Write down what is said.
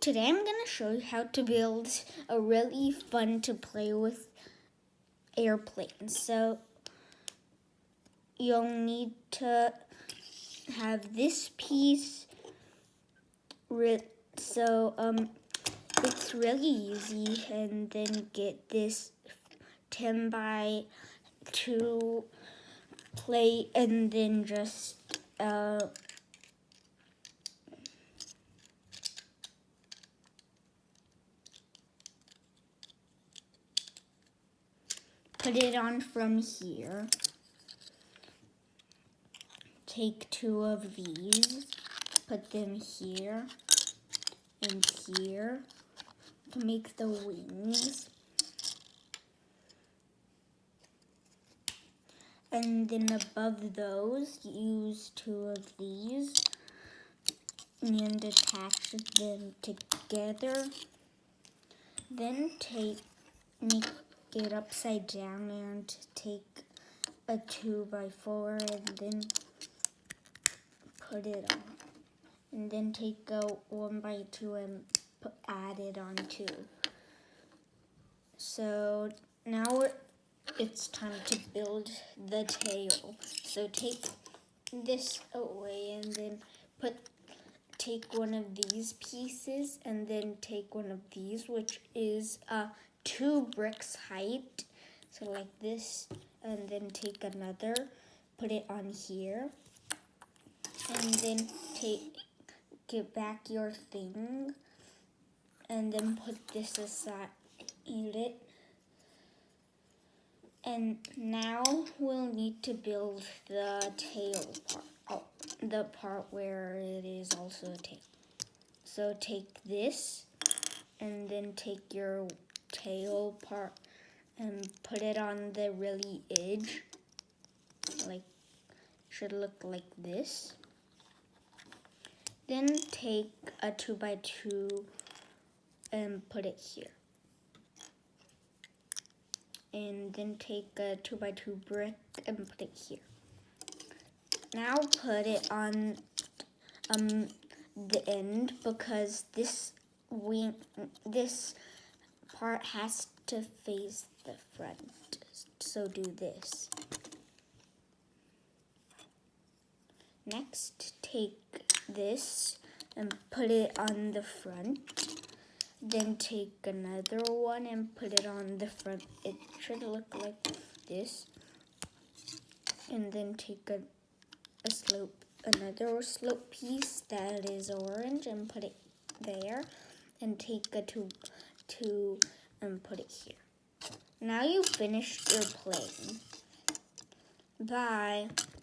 Today I'm going to show you how to build a really fun to play with airplane. So you'll need to have this piece. So it's really easy, and then get this 10 by 2 plate, and then just put it on from here. Take 2 of these, put them here and here to make the wings. And then above those, use 2 of these and attach them together. Then make it upside down and take a 2 by 4 and then put it on. And then take a 1 by 2 and add it on too. So now it's time to build the tail. So take this away and then take one of these pieces and then take one of these, which is 2 bricks height. So like this, and then take another, put it on here, and then get back your thing, and then put this aside, eat it. And now we'll need to build the tail part, the part where it is also a tail. So take this, and then take your tail part and put it on the really edge. Should look like this. Then take a 2 by 2 and put it here. And then take a 2 by 2 brick and put it here. Now put it on the end, because this part has to face the front. So do this. Next, take this and put it on the front. Then take another one and put it on the front. It should look like this. And then take another slope piece that is orange and put it there. And take a two and put it here. Now you finished your plane. Bye.